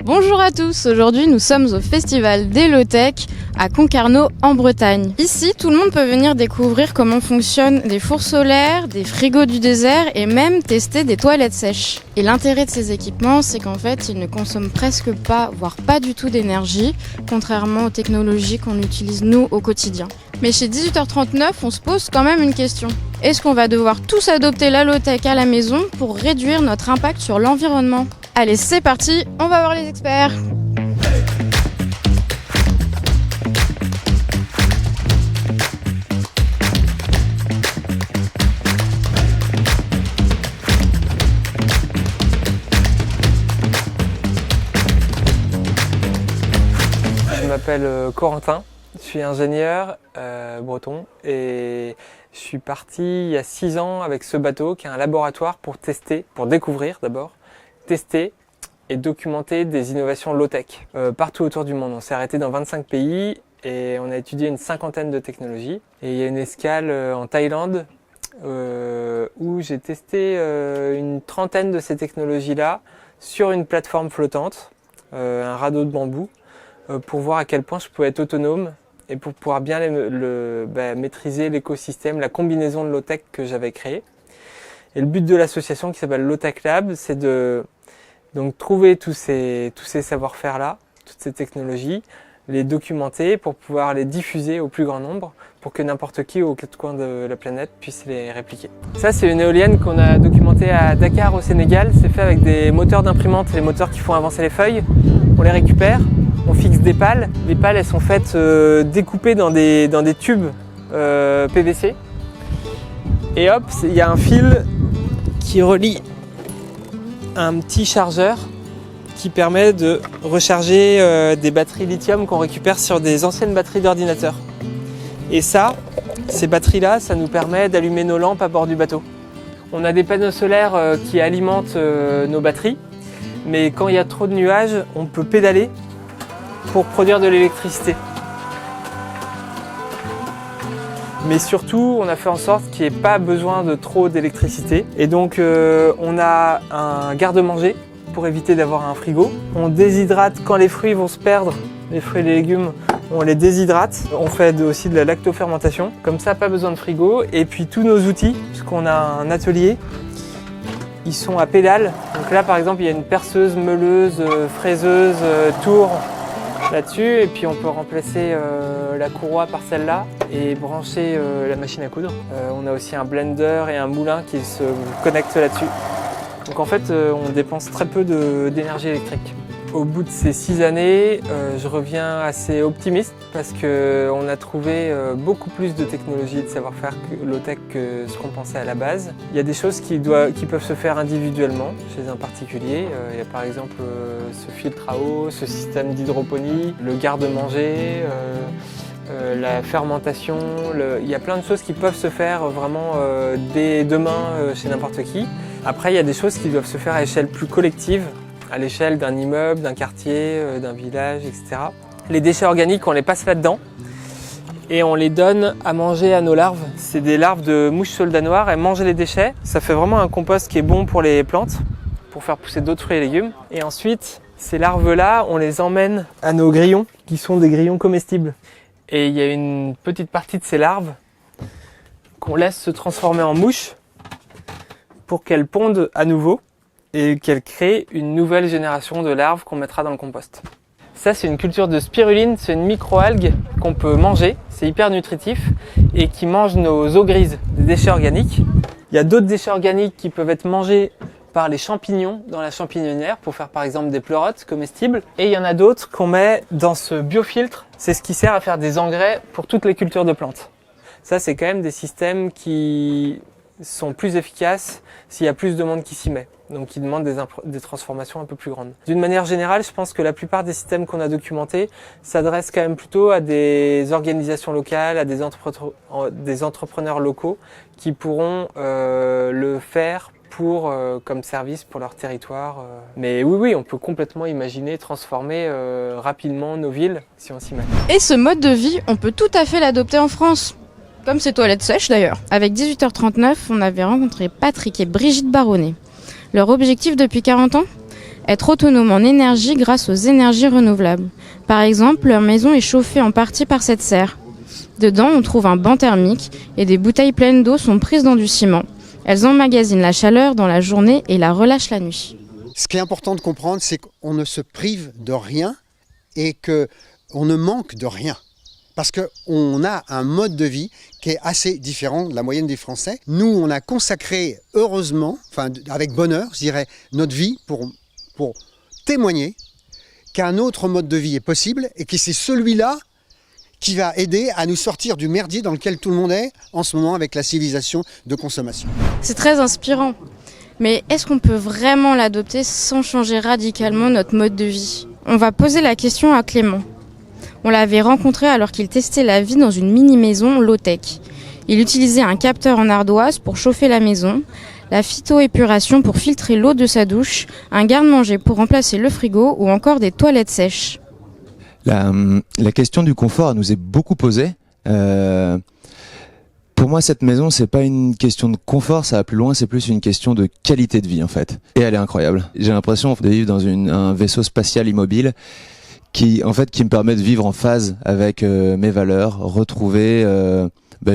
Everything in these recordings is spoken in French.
Bonjour à tous, aujourd'hui nous sommes au festival des low-tech à Concarneau en Bretagne. Ici, tout le monde peut venir découvrir comment fonctionnent des fours solaires, des frigos du désert et même tester des toilettes sèches. Et l'intérêt de ces équipements, c'est qu'en fait, ils ne consomment presque pas, voire pas du tout d'énergie, contrairement aux technologies qu'on utilise nous au quotidien. Mais chez 18h39, on se pose quand même une question. Est-ce qu'on va devoir tous adopter la low-tech à la maison pour réduire notre impact sur l'environnement ? Allez, c'est parti, on va voir les experts. Je m'appelle Corentin, je suis ingénieur breton et je suis parti il y a 6 ans avec ce bateau qui est un laboratoire pour tester, pour découvrir d'abord, tester et documenter des innovations low-tech partout autour du monde. On s'est arrêté dans 25 pays et on a étudié une 50aine de technologies. Et il y a une escale en Thaïlande où j'ai testé une 30aine de ces technologies-là sur une plateforme flottante, un radeau de bambou, pour voir à quel point je pouvais être autonome et pour pouvoir bien maîtriser l'écosystème, la combinaison de low-tech que j'avais créée. Et le but de l'association qui s'appelle Low-Tech Lab, c'est de donc trouver tous ces savoir-faire là, toutes ces technologies, les documenter pour pouvoir les diffuser au plus grand nombre pour que n'importe qui aux 4 coins de la planète puisse les répliquer. Ça, c'est une éolienne qu'on a documentée à Dakar au Sénégal. C'est fait avec des moteurs d'imprimante, les moteurs qui font avancer les feuilles. On les récupère, on fixe des pales. Les pales, elles sont faites découpées dans des tubes PVC. Et hop, il y a un fil qui relie un petit chargeur qui permet de recharger des batteries lithium qu'on récupère sur des anciennes batteries d'ordinateur. Et ça, ces batteries-là, ça nous permet d'allumer nos lampes à bord du bateau. On a des panneaux solaires qui alimentent nos batteries, mais quand il y a trop de nuages, on peut pédaler pour produire de l'électricité. Mais surtout, on a fait en sorte qu'il n'y ait pas besoin de trop d'électricité. Et donc, on a un garde-manger pour éviter d'avoir un frigo. On déshydrate quand les fruits vont se perdre, les fruits et les légumes, on les déshydrate. On fait aussi de la lactofermentation. Comme ça, pas besoin de frigo. Et puis tous nos outils, puisqu'on a un atelier, ils sont à pédale. Donc là, par exemple, il y a une perceuse, meuleuse, fraiseuse, tour là-dessus. Et puis on peut remplacer la courroie par celle-là et brancher la machine à coudre. On a aussi un blender et un moulin qui se connectent là-dessus. Donc en fait, on dépense très peu d'énergie électrique. Au bout de ces 6 années, je reviens assez optimiste parce qu'on a trouvé beaucoup plus de technologies et de savoir-faire low-tech que ce qu'on pensait à la base. Il y a des choses qui peuvent se faire individuellement chez un particulier. Il y a par exemple ce filtre à eau, ce système d'hydroponie, le garde-manger, la fermentation. Il y a plein de choses qui peuvent se faire vraiment dès demain chez n'importe qui. Après, il y a des choses qui doivent se faire à échelle plus collective, à l'échelle d'un immeuble, d'un quartier, d'un village, etc. Les déchets organiques, on les passe là-dedans et on les donne à manger à nos larves. C'est des larves de mouches soldats noires, elles mangent les déchets. Ça fait vraiment un compost qui est bon pour les plantes, pour faire pousser d'autres fruits et légumes. Et ensuite, ces larves-là, on les emmène à nos grillons, qui sont des grillons comestibles. Et il y a une petite partie de ces larves qu'on laisse se transformer en mouches pour qu'elles pondent à nouveau et qu'elles créent une nouvelle génération de larves qu'on mettra dans le compost. Ça, c'est une culture de spiruline, c'est une microalgue qu'on peut manger, c'est hyper nutritif et qui mange nos eaux grises, des déchets organiques. Il y a d'autres déchets organiques qui peuvent être mangés par les champignons dans la champignonnière pour faire par exemple des pleurotes comestibles. Et il y en a d'autres qu'on met dans ce biofiltre, c'est ce qui sert à faire des engrais pour toutes les cultures de plantes. Ça, c'est quand même des systèmes qui sont plus efficaces s'il y a plus de monde qui s'y met. Donc ils demandent des transformations un peu plus grandes. D'une manière générale, je pense que la plupart des systèmes qu'on a documentés s'adressent quand même plutôt à des organisations locales, à des entrepreneurs locaux qui pourront le faire comme service pour leur territoire. Mais oui, on peut complètement imaginer transformer rapidement nos villes si on s'y met. Et ce mode de vie, on peut tout à fait l'adopter en France. Comme ces toilettes sèches d'ailleurs. Avec 18h39, on avait rencontré Patrick et Brigitte Baronnet. Leur objectif depuis 40 ans ? être autonome en énergie grâce aux énergies renouvelables. Par exemple, leur maison est chauffée en partie par cette serre. Dedans, on trouve un banc thermique et des bouteilles pleines d'eau sont prises dans du ciment. Elles emmagasinent la chaleur dans la journée et la relâchent la nuit. Ce qui est important de comprendre, c'est qu'on ne se prive de rien et qu'on ne manque de rien. Parce qu'on a un mode de vie qui est assez différent de la moyenne des Français. Nous, on a consacré, heureusement, enfin avec bonheur, je dirais, notre vie pour témoigner qu'un autre mode de vie est possible et que c'est celui-là qui va aider à nous sortir du merdier dans lequel tout le monde est en ce moment avec la civilisation de consommation. C'est très inspirant. Mais est-ce qu'on peut vraiment l'adopter sans changer radicalement notre mode de vie ? On va poser la question à Clément. On l'avait rencontré alors qu'il testait la vie dans une mini-maison low-tech. Il utilisait un capteur en ardoise pour chauffer la maison, la phytoépuration pour filtrer l'eau de sa douche, un garde-manger pour remplacer le frigo ou encore des toilettes sèches. La question du confort elle nous est beaucoup posée. Pour moi, cette maison, c'est pas une question de confort, ça va plus loin, c'est plus une question de qualité de vie en fait. Et elle est incroyable. J'ai l'impression de vivre dans un vaisseau spatial immobile qui me permet de vivre en phase avec mes valeurs, retrouver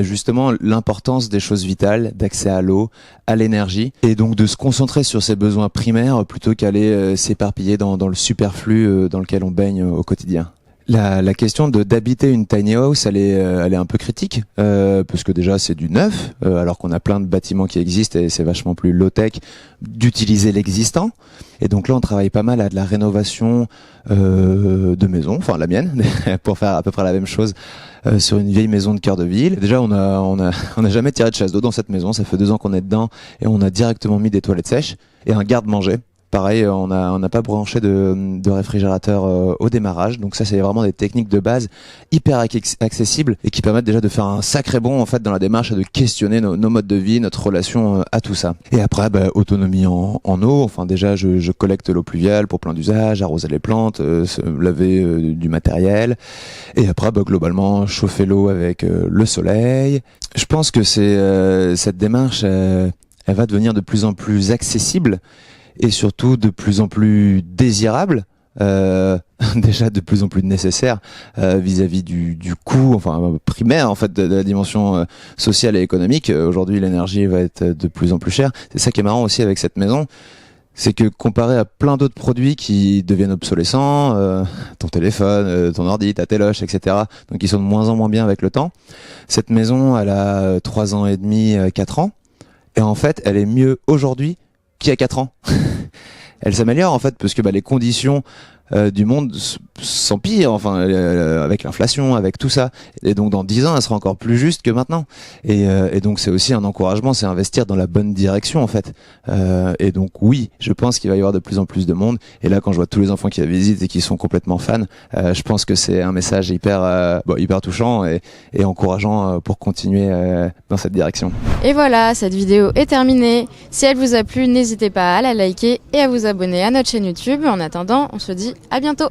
justement l'importance des choses vitales, d'accès à l'eau, à l'énergie, et donc de se concentrer sur ses besoins primaires plutôt qu'aller s'éparpiller dans le superflu dans lequel on baigne au quotidien. La question d'habiter une tiny house, elle est un peu critique, parce que déjà c'est du neuf, alors qu'on a plein de bâtiments qui existent et c'est vachement plus low-tech d'utiliser l'existant. Et donc là on travaille pas mal à de la rénovation de maisons, enfin la mienne, pour faire à peu près la même chose sur une vieille maison de cœur de ville. Déjà on a jamais tiré de chasse d'eau dans cette maison, ça fait 2 ans qu'on est dedans et on a directement mis des toilettes sèches et un garde-manger. Pareil, on n'a pas branché de réfrigérateur au démarrage, donc ça c'est vraiment des techniques de base hyper accessibles et qui permettent déjà de faire un sacré bond en fait dans la démarche et de questionner nos modes de vie, notre relation à tout ça. Et après, autonomie en eau. Enfin déjà, je collecte l'eau pluviale pour plein d'usages, arroser les plantes, laver du matériel, et après globalement chauffer l'eau avec le soleil. Je pense que cette démarche, elle va devenir de plus en plus accessible. Et surtout de plus en plus désirable, déjà de plus en plus nécessaire vis-à-vis du coût, primaire en fait de la dimension sociale et économique. Aujourd'hui, l'énergie va être de plus en plus chère. C'est ça qui est marrant aussi avec cette maison, c'est que comparé à plein d'autres produits qui deviennent obsolescents, ton téléphone, ton ordi, ta téloche, etc., donc qui sont de moins en moins bien avec le temps, cette maison, elle a 3 ans et demi, 4 ans, et en fait, elle est mieux aujourd'hui qu'il y a 4 ans. Elle s'améliore en fait parce que les conditions du monde s'empirent, avec l'inflation, avec tout ça. Et donc dans 10 ans, elle sera encore plus juste que maintenant. Et donc c'est aussi un encouragement, c'est investir dans la bonne direction en fait. Et donc oui, je pense qu'il va y avoir de plus en plus de monde. Et là, quand je vois tous les enfants qui la visitent et qui sont complètement fans, je pense que c'est un message hyper touchant et encourageant pour continuer dans cette direction. Et voilà, cette vidéo est terminée. Si elle vous a plu, n'hésitez pas à la liker et à vous abonner à notre chaîne YouTube. En attendant, on se dit à bientôt.